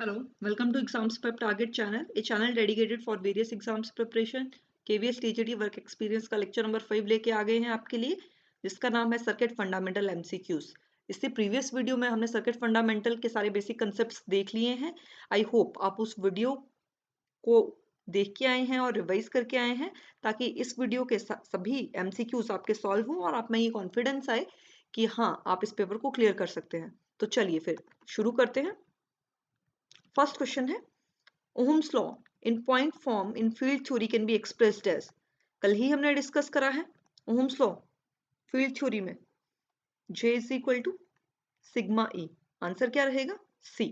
Hello, welcome to Exams Prep Target channel, a channel dedicated for various exams preparation. KVS TGT work experience का lecture number 5 लेके आ गए हैं आपके लिए, जिसका नाम है सर्किट फंडामेंटल एमसीक्यूज। इससे प्रीवियस वीडियो में हमने सर्किट फंडामेंटल के सारे बेसिक कंसेप्ट्स देख लिए हैं। आई होप आप उस वीडियो को देख के आए हैं और रिवाइज करके आए हैं, ताकि इस वीडियो के सभी एमसीक्यूज आपके सॉल्व हों और आप में ये कॉन्फिडेंस आए कि हाँ आप इस पेपर को क्लियर कर सकते हैं। तो चलिए फिर शुरू करते हैं। फर्स्ट क्वेश्चन है, Ohm's law in point form in field theory can be expressed as. कल ही हमने डिस्कस करा है ओहम्स लॉ फील्ड थ्योरी में J is equal to sigma E। Answer क्या रहेगा? C।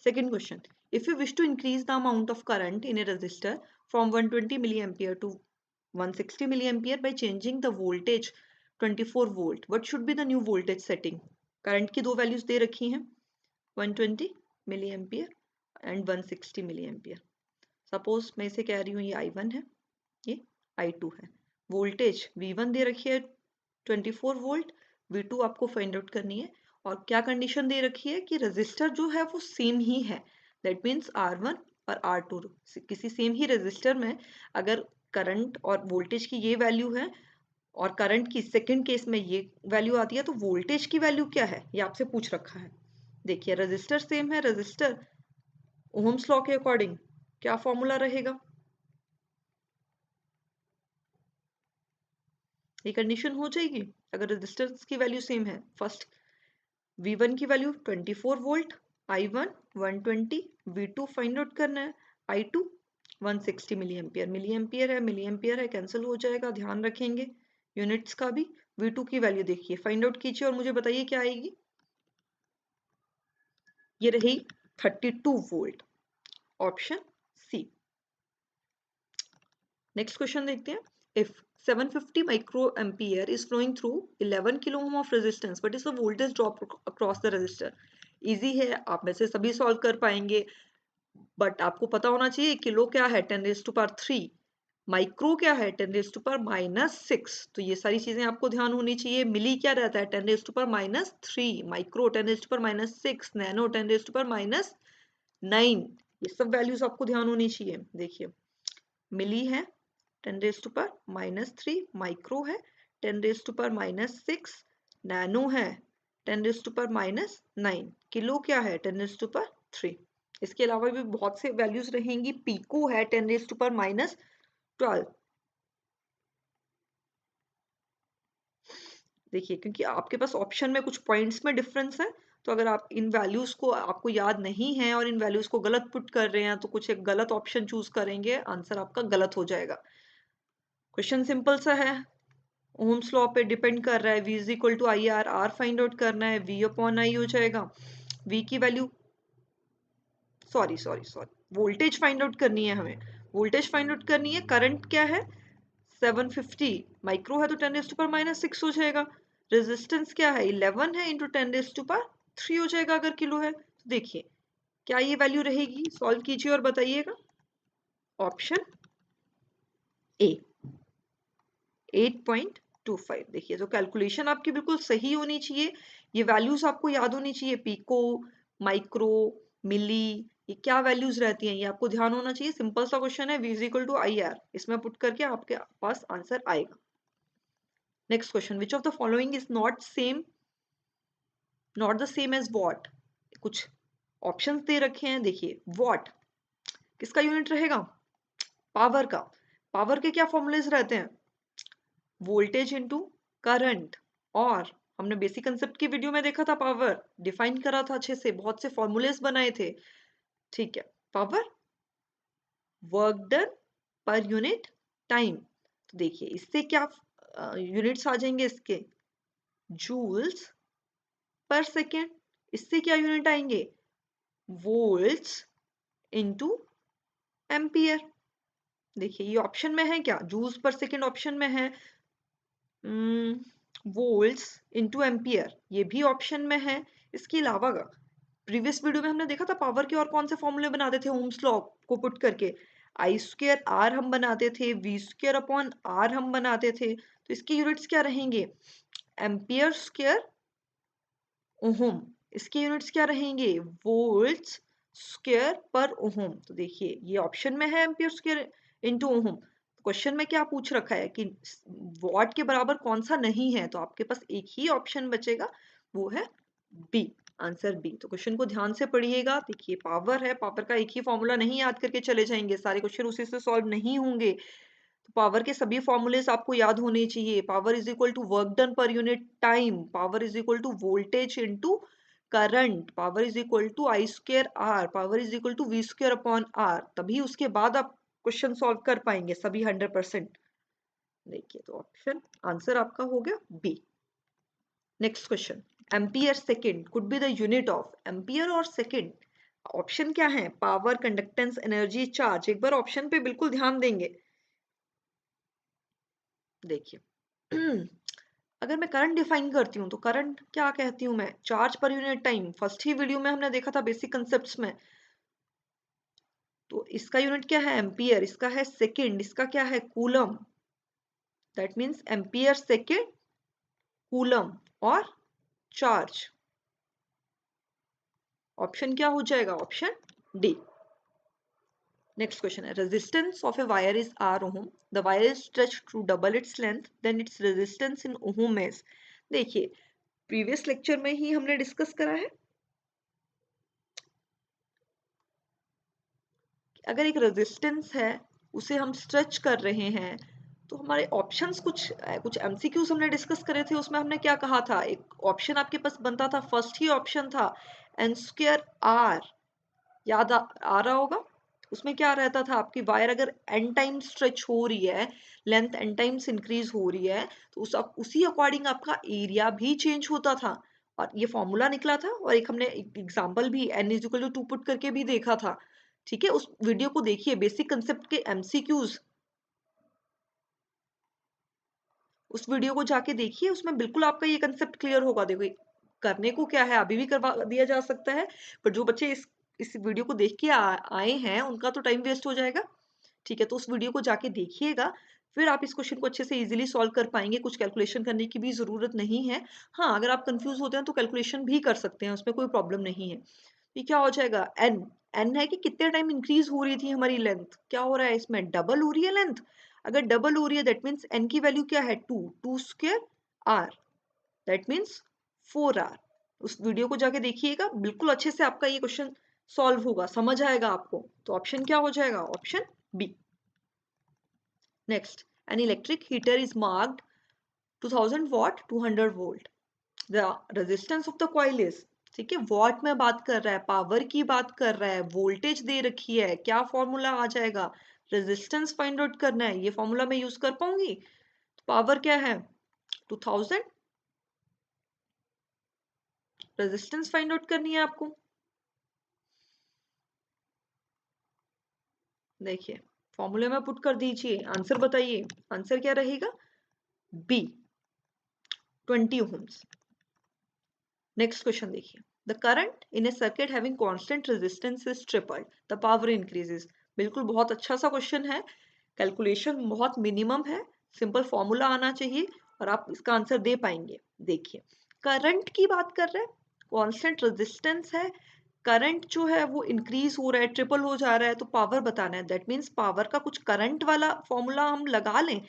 Second question, if you wish to increase the amount of current in a resistor from 120 milli ampere to 160 milli ampere by changing the voltage 24 volt, what should be the new voltage setting. Current की दो values दे रखी हैं, 120 milli ampere and 160 milli ampere. Suppose मैं इसे कह रही हूँ ये I1 है, ये I2 है। वोल्टेज V1 दे रखी है 24 वोल्ट, V2 आपको फाइंड आउट करनी है। और क्या कंडीशन दे रखी है कि रजिस्टर जो है वो सेम ही है। दैट मीन्स R1 और R2 किसी सेम ही रजिस्टर में अगर करंट और वोल्टेज की ये वैल्यू है और करंट की सेकंड केस में ये वैल्यू आती है, तो वोल्टेज की वैल्यू क्या है ये आपसे पूछ रखा है। देखिए रजिस्टर सेम है, रजिस्टर ओहम्स लॉ के अकॉर्डिंग क्या फॉर्मूला रहेगा, ये कंडीशन हो जाएगी अगर रजिस्टेंस की वैल्यू सेम है। फर्स्ट V1 की value 24 volt, I1 120, V2 find out करना है, I2 160 milli ampere. Milli ampere है, कैंसिल हो जाएगा, ध्यान रखेंगे यूनिट्स का भी। V2 की वैल्यू देखिए, फाइंड आउट कीजिए और मुझे बताइए क्या आएगी। ये रही 32 volt, option C. Next question देखते हैं, if 750 micro ampere is flowing through 11 kilo ohm of resistance, what is the voltage drop across the resistor. Easy है, आप में से सभी सॉल्व कर पाएंगे, बट आपको पता होना चाहिए किलो क्या है 10 रेज टू पावर 3, माइक्रो क्या है 10 रेज टू पावर -6। तो ये सारी चीजें आपको ध्यान होनी चाहिए। मिली क्या रहता है 10 raise to power -3, micro 10 raise to power -6, nano 10 raise to power -9। ये सब वैल्यूज आपको ध्यान होनी चाहिए। देखिए मिली है 10 रेज टू पावर -3, माइक्रो है 10 रेज टू पावर -6, नैनो है 10 रेज टू पावर -9, किलो क्या है 10 रेज टू पावर 3। इसके अलावा भी बहुत से वैल्यूज रहेंगी। पीको है 10 रेज टू पावर -12। देखिए क्योंकि आपके पास ऑप्शन में कुछ पॉइंट्स में डिफरेंस है, तो अगर आप इन वैल्यूज को आपको याद नहीं है और इन वैल्यूज को गलत पुट कर रहे हैं, तो कुछ एक गलत ऑप्शन चूज करेंगे, आंसर आपका गलत हो जाएगा। क्वेश्चन सिंपल सा है, ओम्स लॉ पे डिपेंड कर रहा है। V is equal to I R, R find out करना है, V अपॉन आई हो जाएगा। V की value sorry voltage find out करनी है हमें, वोल्टेज फाइंड आउट करनी है। करंट क्या है 750, माइक्रो है तो 10 रेज टू पावर -6 हो जाएगा। रेजिस्टेंस क्या है 11 है इंटू 10 रेज टू पावर 3 हो जाएगा अगर किलो है। तो देखिए क्या ये वैल्यू रहेगी, सॉल्व कीजिए और बताइएगा। Option A 8.25। देखिए तो कैलकुलेशन आपकी बिल्कुल सही होनी चाहिए, ये वैल्यूज आपको याद होनी चाहिए। पीको, माइक्रो, मिली, ये क्या वैल्यूज रहती हैं ये आपको ध्यान होना चाहिए। सिंपल सा क्वेश्चन है, V is equal to I R, इसमें पुट करके आपके पास आंसर आएगा। Next question, which of the following is not the same as watt. कुछ ऑप्शंस दे रखे हैं, देखिए वॉट किसका यूनिट रहेगा, पावर का। पावर के क्या फॉर्मूलेज रहते हैं, वोल्टेज इनटू करंट। और हमने बेसिक कंसेप्ट की वीडियो में देखा था, पावर डिफाइन करा था अच्छे से, बहुत से फॉर्मूलेस बनाए थे। ठीक है, power work done per unit time. तो देखिए इससे क्या यूनिट्स आ जाएंगे इसके, जूल्स पर सेकेंड। इससे क्या यूनिट आएंगे, वोल्ट्स इनटू एम्पियर। देखिए ये ऑप्शन में है क्या, जूल्स पर सेकेंड ऑप्शन में है, वोल्ट्स इनटू एम्पियर ये भी ऑप्शन में है। इसके अलावा प्रीवियस वीडियो में हमने देखा था पावर के और कौन से फॉर्मूले बनाते थे ओम्स लॉ को पुट करके, आई स्क्वायर आर हम बनाते थे, वी स्क्वायर अपॉन आर हम बनाते थे। तो इसके यूनिट्स क्या रहेंगे, एम्पियर स्क्वायर ओहम। इसके यूनिट्स क्या रहेंगे, वोल्ट्स स्क्वायर पर ओहम। तो देखिए ये ऑप्शन में है ampere square into ohm. Question में क्या पूछ रखा है कि वॉट के बराबर कौन सा नहीं है, तो आपके पास एक ही ऑप्शन बचेगा, वो है बी, आंसर बी। तो क्वेश्चन को ध्यान से पढ़िएगा। देखिए पावर है, पावर का एक ही फॉर्मूला नहीं याद करके चले जाएंगे, सारे क्वेश्चन उसी से सॉल्व नहीं होंगे। तो पावर के सभी फॉर्मूलेस आपको याद होने चाहिए। Power is equal to work done per unit time, power is equal to voltage into current, power is equal to I square R, power is equal to V square upon R. तभी उसके बाद आप question solve कर पाएंगे सभी 100%। देखिए तो option answer आपका हो गया B. Next question, ampere second could be the unit of, ampere और सेकेंड ऑप्शन क्या है, पावर, कंडक्टेंस, एनर्जी, चार्ज। एक बार ऑप्शन पे बिल्कुल ध्यान देंगे। देखिए अगर मैं करंट डिफाइन करती हूँ तो करंट क्या कहती हूँ मैं, charge per unit time. First ही वीडियो में हमने देखा था बेसिक कंसेप्ट्स में। तो इसका यूनिट क्या है, एम्पियर, इसका है सेकेंड, इसका क्या है, coulomb. That means ampere second, coulomb और चार्ज। ऑप्शन क्या हो जाएगा, ऑप्शन डी। नेक्स्ट क्वेश्चन है, resistance of a wire is R ohm, the wire is stretched to double its length, then its resistance in ohm is. देखिए previous lecture में ही हमने discuss करा है, अगर एक रेजिस्टेंस है उसे हम स्ट्रेच कर रहे हैं, तो हमारे ऑप्शंस कुछ एमसीक्यूज हमने डिस्कस करे थे। उसमें हमने क्या कहा था, एक ऑप्शन आपके पास बनता था, फर्स्ट ही ऑप्शन था एन स्क्वायर आर, याद आ रहा होगा। उसमें क्या रहता था, आपकी वायर अगर एन टाइम स्ट्रेच हो रही है, लेंथ एन टाइम्स इंक्रीज हो रही है, तो उसी अकॉर्डिंग आपका एरिया भी चेंज होता था। और ये फॉर्मूला निकला था, और एक हमने एग्जाम्पल भी N is equal to 2 put करके भी देखा था। ठीक है, उस वीडियो को देखिए, बेसिक कंसेप्ट के एमसीक्यूज, उस वीडियो को जाके देखिए, उसमें बिल्कुल आपका ये कंसेप्ट क्लियर होगा। देखो करने को क्या है, अभी भी करवा दिया जा सकता है, पर जो बच्चे इस वीडियो को देख के आए हैं उनका तो टाइम वेस्ट हो जाएगा। ठीक है, तो उस वीडियो को जाके देखिएगा, फिर आप इस क्वेश्चन को अच्छे से इजीली सॉल्व कर पाएंगे। कुछ कैलकुलेशन करने की भी जरूरत नहीं है। हाँ, अगर आप कंफ्यूज होते हैं तो कैलकुलेशन भी कर सकते हैं, उसमें कोई प्रॉब्लम नहीं है। ये क्या हो जाएगा, एन, एन है कि कितने टाइम इंक्रीज हो रही थी हमारी लेंथ, क्या हो रहा है इसमें, डबल हो रही है लेंथ। अगर डबल हो रही है दैट मीन्स एन की वैल्यू क्या है, two, two square R, that means 4 R. उस वीडियो को जाके देखिएगा, बिल्कुल अच्छे से आपका ये क्वेश्चन सॉल्व होगा, समझ आएगा आपको। तो ऑप्शन क्या हो जाएगा, option B. Next, an electric heater is marked 2000 watt 200 volt, the resistance of the coil is. ठीक है, वॉट में बात कर रहा है, पावर की बात कर रहा है, वोल्टेज दे रखी है, क्या फॉर्मूला आ जाएगा, रेजिस्टेंस फाइंड आउट करना है। ये फॉर्मूला मैं यूज कर पाऊंगी। तो पावर क्या है 2000, रेजिस्टेंस फाइंड आउट करनी है आपको। देखिए फॉर्मूले में पुट कर दीजिए, आंसर बताइए, आंसर क्या रहेगा, बी, 20 ओम्स। नेक्स्ट क्वेश्चन देखिए, the current in A circuit having constant resistance is tripled, the power increases. बिल्कुल बहुत अच्छा सा क्वेश्चन है, कैलकुलेशन बहुत मिनिमम है, सिंपल फॉर्मूला आना चाहिए और आप इसका आंसर दे पाएंगे। देखिए करंट की बात कर रहे हैं, कांस्टेंट रेजिस्टेंस है, करंट जो है वो इंक्रीज हो रहा है, ट्रिपल हो जा रहा है, तो पावर बताना है। दैट मीन्स पावर का कुछ करंट वाला फॉर्मूला हम लगा लें।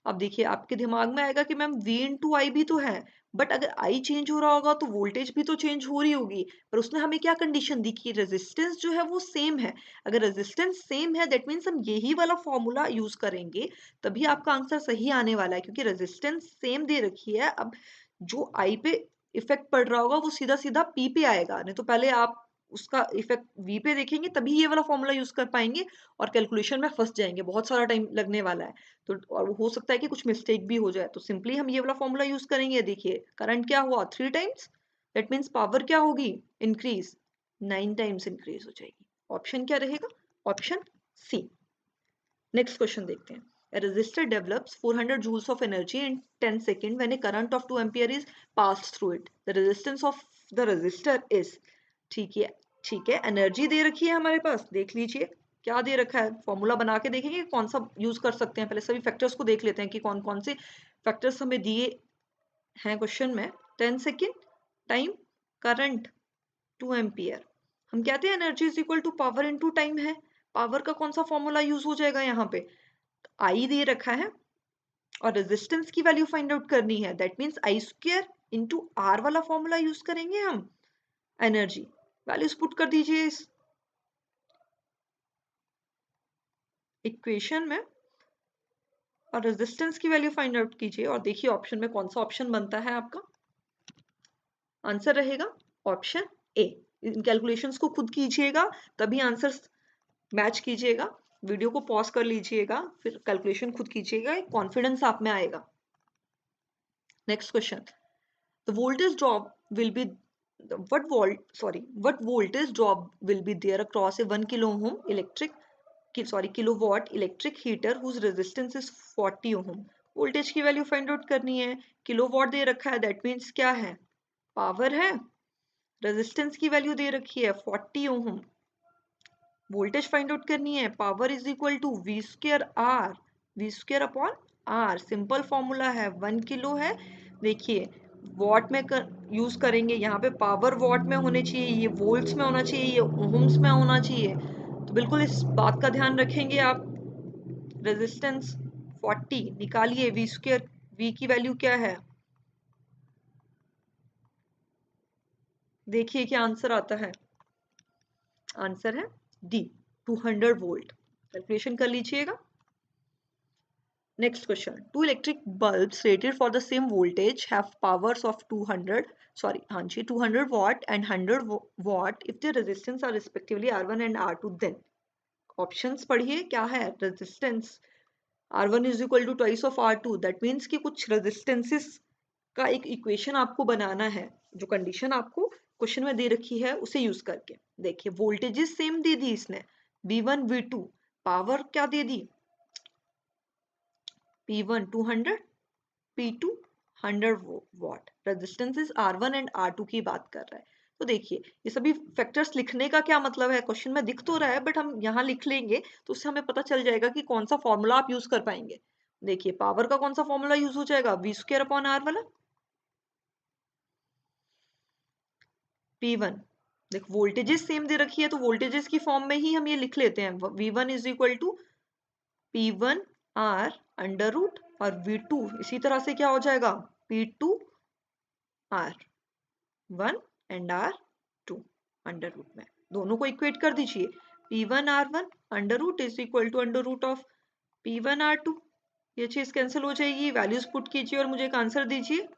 अब देखिए आपके दिमाग में आएगा कि मैम वी इंटू आई भी तो है, बट अगर आई चेंज हो रहा होगा तो वोल्टेज भी तो चेंज हो रही होगी। पर उसने हमें क्या कंडीशन दी कि रेजिस्टेंस जो है वो सेम है। अगर रेजिस्टेंस सेम है दैट मीन्स हम यही वाला फॉर्मूला यूज करेंगे, तभी आपका आंसर सही आने वाला है, क्योंकि रेजिस्टेंस सेम दे रखी है। अब जो आई पे इफेक्ट पड़ रहा होगा वो सीधा सीधा पी पे आएगा, नहीं तो पहले आप उसका इफेक्ट वी पे देखेंगे तभी ये वाला फॉर्मूला यूज कर पाएंगे, और कैलकुलेशन में फंस जाएंगे, बहुत सारा टाइम लगने वाला है। तो और हो सकता है कि कुछ मिस्टेक भी हो जाए, तो सिंपली हम ये वाला फॉर्मूला यूज करेंगे। देखिए करंट क्या हुआ 3 टाइम्स, दैट मीन्स पावर क्या होगी, इंक्रीज 9 टाइम्स इंक्रीज हो जाएगी। ऑप्शन क्या रहेगा, ऑप्शन सी। नेक्स्ट क्वेश्चन देखते हैं, a resistor develops 400 joules of energy in 10 seconds when a current of 2 ampere is passed through it, the resistance of the resistor is। ठीक है, ठीक है, एनर्जी दे रखी है हमारे पास, देख लीजिए क्या दे रखा है, फॉर्मूला बना के देखेंगे कौन सा यूज कर सकते हैं। पहले सभी फैक्टर्स को देख लेते हैं कि कौन कौन से फैक्टर्स हमें दिए हैं क्वेश्चन में। 10 सेकेंड टाइम, करंट 2 एम्पियर, हम कहते हैं energy is equal to power into time है। पावर का कौन सा फॉर्मूला यूज हो जाएगा यहाँ पे? आई दे रखा है और रेजिस्टेंस की वैल्यू फाइंड आउट करनी है, that means I square into R वाला फॉर्मूला यूज करेंगे हम। एनर्जी वैल्यूज पुट कर दीजिए इस इक्वेशन में और रेजिस्टेंस की वैल्यू फाइंड आउट कीजिए और देखिए ऑप्शन में कौन सा ऑप्शन बनता है आपका। आंसर रहेगा ऑप्शन ए। इन कैलकुलेशंस को खुद कीजिएगा तभी आंसर मैच कीजिएगा। वीडियो को पॉज कर लीजिएगा, फिर कैलकुलेशन खुद कीजिएगा, एक कॉन्फिडेंस आप में आएगा। Next question, the voltage drop will be what voltage drop will be there across a 1 kilo ohm kilowatt electric heater whose resistance is 40 ohm। Voltage की वैल्यू फाइंड आउट करनी है। किलोवाट दे रखा है, दैट मीन्स क्या है? Power है। Resistance की value दे रखी है 40 ओम। वोल्टेज फाइंड आउट करनी है। Power is equal to V square R, V square upon R. Simple formula है, 1 किलो है। देखिए वॉट में यूज करेंगे, यहाँ पे पावर वॉट में होने चाहिए, ये वोल्ट्स में होना चाहिए, ये ओम्स में होना चाहिए। तो बिल्कुल इस बात का ध्यान रखेंगे आप। रेजिस्टेंस 40 निकालिए, वी स्क्र, वी की वैल्यू क्या है? देखिए क्या आंसर आता है। आंसर है डी, 200 वोल्ट। कैलकुलेशन कर लीजिएगा। Next question. Two electric bulbs rated for the same voltage have powers of 200 watt and 100 watt if their resistance are respectively R1 and R2 then। Options पढ़िए क्या है। Resistance R1 is equal to twice of R2, that means कि कुछ resistances का एक equation आपको बनाना है, जो condition आपको क्वेश्चन में दे रखी है उसे यूज करके। देखिए वोल्टेजेस सेम दे दी इसने, V1 V2। पावर क्या दे दी? P1 200, P2 100 watt। Resistance is R1 and R2 की बात कर रहा है। तो देखिए ये सभी फैक्टर्स लिखने का क्या मतलब है, क्वेश्चन में दिख तो रहा है बट हम यहाँ लिख लेंगे तो उससे हमें पता चल जाएगा कि कौन सा फॉर्मूला आप यूज कर पाएंगे। देखिए पावर का कौन सा फॉर्मूला यूज हो जाएगा? वी स्क्वायर अपॉन आर वाला। P1 देख वोल्टेजेस सेम दे रखी है तो वोल्टेजेस की फॉर्म में ही हम ये लिख लेते हैं। V1 is equal to P1 R under root और V2 इसी तरह से क्या हो जाएगा? P2 R1 and R2 under root में। दोनों को इक्वेट कर दीजिए। P1 R1 under root is equal to under root of P1 R2। ये चीज कैंसिल हो जाएगी। वैल्यूज पुट कीजिए और मुझे एक आंसर दीजिए।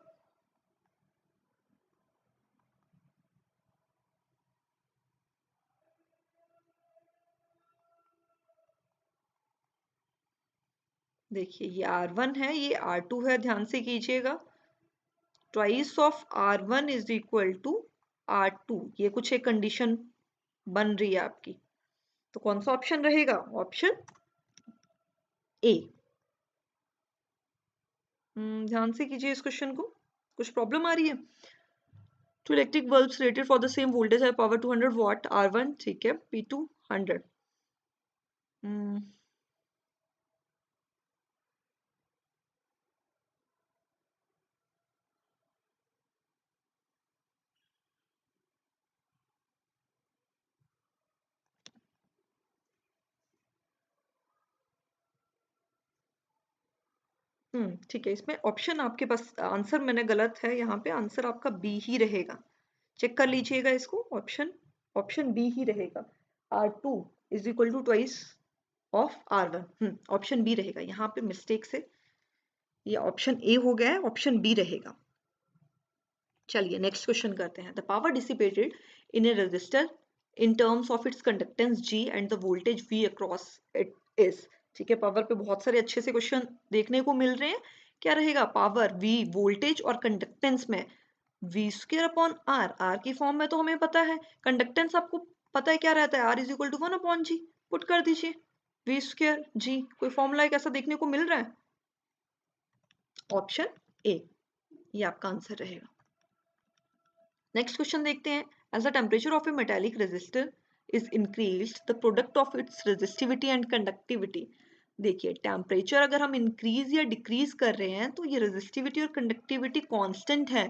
देखिए ये R1 है, ये R2 है, ध्यान से कीजिएगा। Twice of R1 is equal to R2, ये कुछ एक कंडीशन बन रही है आपकी। तो कौन सा ऑप्शन रहेगा? Option A. ध्यान से कीजिए इस क्वेश्चन को, कुछ प्रॉब्लम आ रही है। Two electric bulbs rated for the same voltage है पावर 200 वाट, R1 ठीक है, P2 100। ठीक है, इसमें ऑप्शन आपके पास आंसर मैंने गलत है, यहाँ पे आंसर आपका बी ही रहेगा। चेक कर लीजिएगा इसको, ऑप्शन ऑप्शन बी ही रहेगा। R2 is equal to twice of R1। Option B रहेगा, यहाँ पे मिस्टेक से ये ऑप्शन ए हो गया है, ऑप्शन बी रहेगा। चलिए नेक्स्ट क्वेश्चन करते हैं। The power dissipated in a resistor in terms of its conductance G and the voltage V across it is. ठीक है, पावर पे बहुत सारे अच्छे से क्वेश्चन देखने को मिल रहे हैं। क्या रहेगा? पावर V वोल्टेज और कंडक्टेंस में V square upon R। R की फॉर्म में तो हमें पता है, कंडक्टेंस आपको पता है क्या रहता है? R is equal to 1 upon G। Put कर दीजिए V स्क्वायर G। कोई फॉर्मूला एक ऐसा देखने को मिल रहा है? ऑप्शन ए, ये आपका आंसर रहेगा। नेक्स्ट क्वेश्चन देखते हैं। As the temperature of a metallic resistor is increased the product of its resistivity and conductivity. देखिए टेम्परेचर अगर हम इंक्रीज या डिक्रीज कर रहे हैं तो ये रेजिस्टिविटी और कंडक्टिविटी कांस्टेंट है।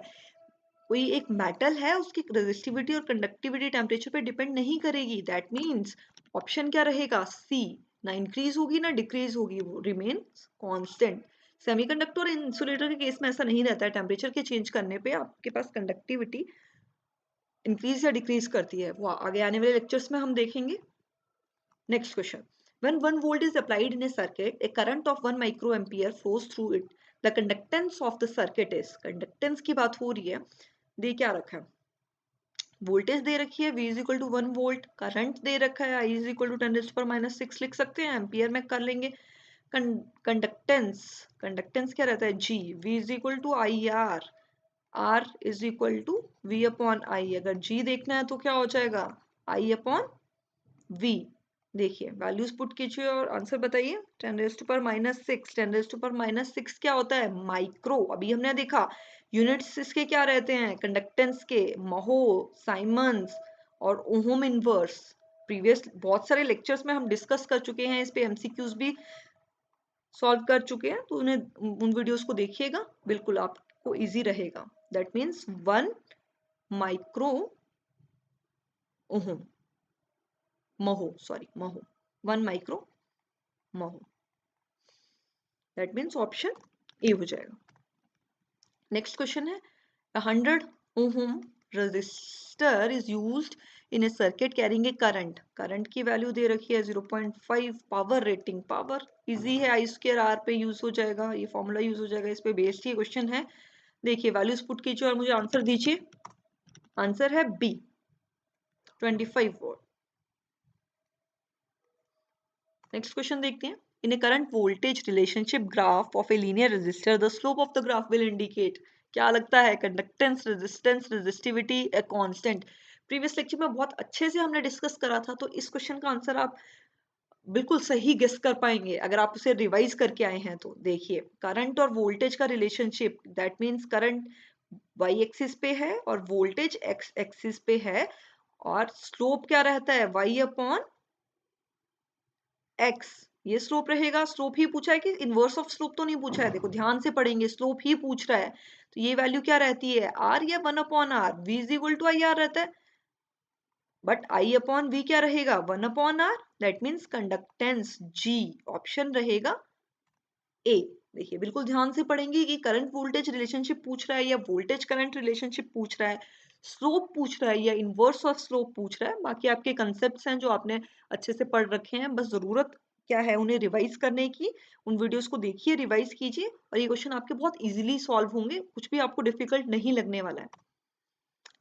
कोई एक मेटल है उसकी रेजिस्टिविटी और कंडक्टिविटी टेम्परेचर पे डिपेंड नहीं करेगी। दैट मीन्स ऑप्शन क्या रहेगा, सी। ना इंक्रीज होगी ना डिक्रीज होगी, वो रिमेन्स कांस्टेंट। सेमीकंडक्टर और इंसुलेटर के केस में ऐसा नहीं रहता है, टेम्परेचर के चेंज करने पे आपके पास कंडक्टिविटी इंक्रीज या डिक्रीज करती है, वो आगे आने वाले लेक्चर्स में हम देखेंगे। Next question. When 1 volt is applied in a circuit, a current of 1 microampere flows through it. The conductance of the circuit is. Conductance की बात हो रही है, दे क्या रखा है, वोल्टेज दे रखी है V is equal to 1 volt, current दे रखा है I इज इक्वल टू 10⁻⁻⁶ लिख सकते हैं, एम्पियर में कर लेंगे। कंडक्टेंस, कंडक्टेंस क्या रहता है G, V is equal to I R, R is equal to V upon I। अगर G देखना है तो क्या हो जाएगा, I अपॉन V। देखिए वैल्यूज पुट कीजिए और आंसर बताइए। 10⁻⁻⁶, 10⁻⁻⁶ क्या होता है, माइक्रो। अभी हमने देखा यूनिट्स इसके क्या रहते हैं, कंडक्टेंस के, महो, साइमंस और ओहम इनवर्स। प्रीवियस बहुत सारे लेक्चर्स में हम डिस्कस कर चुके हैं, इस पे एमसीक्यूज भी सॉल्व कर चुके हैं, तो उन्हें उन वीडियोस को देखिएगा, बिल्कुल आपको इजी रहेगा। That means 1 micro ohm, mho, sorry mho, 1 micro mho. That means option A हो जाएगा। नेक्स्ट क्वेश्चन है, 100 ohm resistor is used in a circuit carrying a current। Current की वैल्यू दे रखी है 0.5, पावर रेटिंग, पावर इजी है, आई square are पे use हो जाएगा, ये फॉर्मूला यूज हो जाएगा, इस पे बेस्ड ही क्वेश्चन है। देखिए वैल्यूज पुट कीजिए और मुझे आंसर दीजिए। आंसर है बी, 25 वोल्ट। नेक्स्ट क्वेश्चन देखते हैं, in a current voltage relationship graph of a linear resistor the slope of the graph will indicate। क्या लगता है, conductance, resistance, resistivity, a constant. Previous lecture में बहुत अच्छे से हमने डिस्कस करा था, तो इस क्वेश्चन का आंसर आप बिल्कुल सही गेस कर पाएंगे अगर आप उसे रिवाइज करके आए हैं तो। देखिए करंट और वोल्टेज का relationship, that means current Y axis पे है और वोल्टेज एक्स एक्सिस पे है, और स्लोप क्या रहता है, वाई अपॉन एक्स। ये स्लोप रहेगा, स्लोप ही पूछा है कि इनवर्स ऑफ स्लोप तो नहीं पूछा है, देखो ध्यान से पढ़ेंगे, स्लोप ही पूछ रहा है, तो ये वैल्यू क्या रहती है, आर या 1 upon R, V is equal to I R रहता है, बट आई अपॉन वी क्या रहेगा, 1 upon R. That means conductance G, option रहेगा ए। देखिए बिल्कुल ध्यान से पढ़ेंगे कि करंट वोल्टेज रिलेशनशिप पूछ रहा है या वोल्टेज करंट रिलेशनशिप पूछ रहा है, स्लोप पूछ रहा है या इनवर्स ऑफ स्लोप पूछ रहा है। बाकी आपके कंसेप्ट्स हैं जो आपने अच्छे से पढ़ रखे हैं, बस जरूरत क्या है उन्हें रिवाइज करने की। उन वीडियोस को देखिए, रिवाइज कीजिए और ये क्वेश्चन आपके बहुत इजीली सॉल्व होंगे, कुछ भी आपको डिफिकल्ट नहीं लगने वाला है।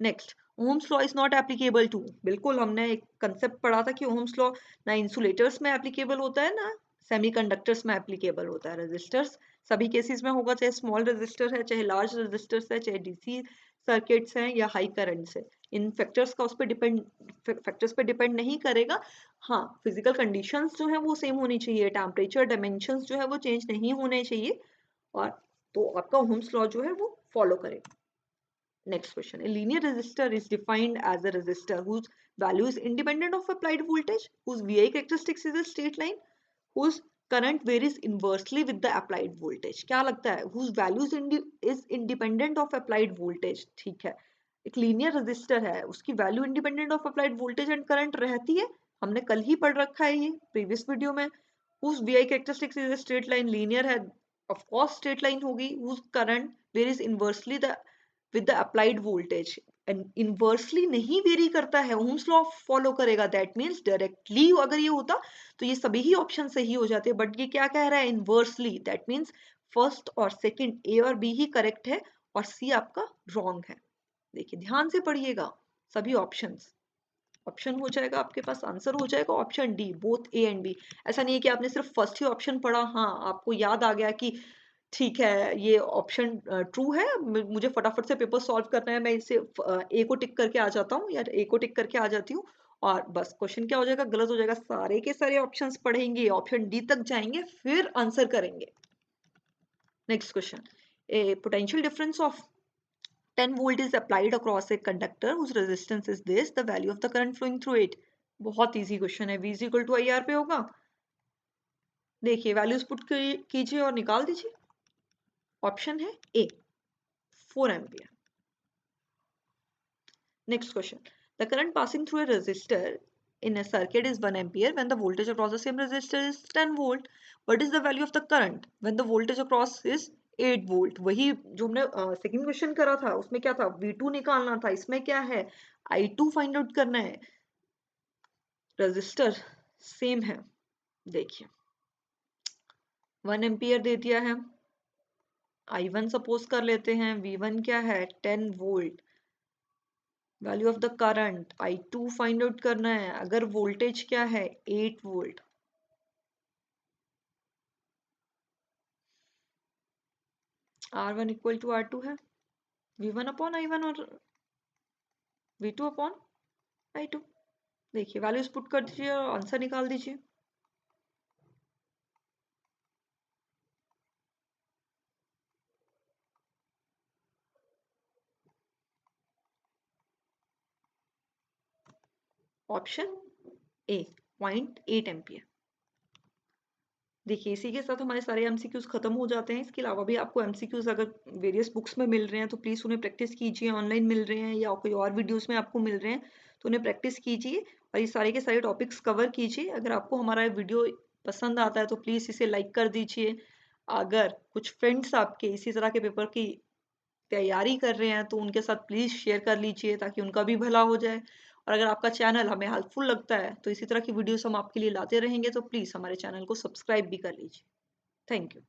Next, ohm's law is not applicable to. बिल्कुल हमने एक कंसेप्ट पढ़ा था कि ओम्स लॉ ना इंसुलेटर्स में एप्लीकेबल होता है ना सेमीकंडक्टर्स में एप्लीकेबल होता है। रेजिस्टर्स सभी केसेस में होगा, चाहे स्मॉल रेजिस्टर है, चाहे लार्ज रेजिस्टर्स है, चाहे डीसी सर्किट्स हैं या हाई करंट्स है। इन फैक्टर्स का उस पर फैक्टर्स पे डिपेंड नहीं करेगा। हाँ, फिजिकल कंडीशंस जो है वो सेम होनी चाहिए, टेम्परेचर डायमेंशंस जो है वो चेंज नहीं होने चाहिए, और तो आपका ओम्स लॉ जो है वो फॉलो करेगा। Next question. A linear resistor is defined as a resistor whose value is independent of applied voltage, whose VI characteristics is a straight line, whose current varies inversely with the applied voltage। क्या लगता है, whose value is independent of applied voltage। ठीक है, एक linear resistor है, उसकी value independent of applied voltage and current रहती है, हमने कल ही पढ़ रखा है ये प्रीवियस वीडियो में। whose VI characteristics is a straight line, linear है, ऑफ कोर्स स्ट्रेट लाइन होगी। whose current varies inversely the with the applied voltage, inversely नहीं वेरी करता है, ओम्स लॉ फॉलो करेगा। दैट मीन्स डायरेक्टली अगर ये होता तो ये सभी ही ऑप्शन सही हो जाते, बट ये क्या कह रहा है, इनवर्सली। दैट मीन्स फर्स्ट और सेकंड, ए और बी ही करेक्ट है और सी आपका रॉन्ग है। देखिए ध्यान से पढ़िएगा सभी ऑप्शंस, ऑप्शन हो जाएगा आपके पास, आंसर हो जाएगा option D, both A and B. ऐसा नहीं है कि आपने सिर्फ फर्स्ट ही ऑप्शन पढ़ा, हाँ आपको याद आ गया कि ठीक है ये ऑप्शन ट्रू है, मुझे फटाफट से पेपर सॉल्व करना है, मैं इसे ए को टिक करके आ जाता हूँ या ए को टिक करके आ जाती हूँ, और बस क्वेश्चन क्या हो जाएगा, गलत हो जाएगा। सारे के सारे ऑप्शंस पढ़ेंगे, ऑप्शन डी तक जाएंगे, फिर आंसर करेंगे। Next question, A potential difference of 10 volt is applied across a conductor whose resistance is this, the value of the current flowing through it। बहुत इजी क्वेश्चन है, V is equal to I R पे होगा। देखिए values put कीजिए और निकाल दीजिए। Option है ए, 4 ampere. Next question. The current passing through a resistor in a circuit is 1 ampere when the voltage across the same resistor is 10 volt. What is the value of the current when the voltage across is 8 volt? वही जो हमने second question करा था उसमें क्या था, V2 निकालना था, इसमें क्या है, I2 फाइंड आउट करना है। रजिस्टर सेम है, देखिए 1 एम्पियर दे दिया है, I1 सपोज कर लेते हैं, V1 क्या है 10 volt, value of the current I2 find out करना है, अगर वोल्टेज क्या है 8 volt, R1 equal to R2 है, V1 अपॉन I1 और V2 अपॉन I2। देखिए वैल्यूज पुट कर दीजिए और आंसर निकाल दीजिए। Option A 0.8 ampere. देखिए इसी के साथ हमारे सारे एमसीक्यूज खत्म हो जाते हैं। इसके अलावा भी आपको एमसीक्यूज अगर वेरियस बुक्स में मिल रहे हैं तो प्लीज़ उन्हें प्रैक्टिस कीजिए, ऑनलाइन मिल रहे हैं या कोई और वीडियोस में आपको मिल रहे हैं तो उन्हें प्रैक्टिस कीजिए और ये सारे के सारे टॉपिक्स कवर कीजिए। अगर आपको हमारा वीडियो पसंद आता है तो प्लीज़ इसे लाइक कर दीजिए। अगर कुछ फ्रेंड्स आपके इसी तरह के पेपर की तैयारी कर रहे हैं तो उनके साथ प्लीज़ शेयर कर लीजिए ताकि उनका भी भला हो जाए। और अगर आपका चैनल हमें हेल्पफुल लगता है तो इसी तरह की वीडियोस हम आपके लिए लाते रहेंगे, तो प्लीज़ हमारे चैनल को सब्सक्राइब भी कर लीजिए। Thank you.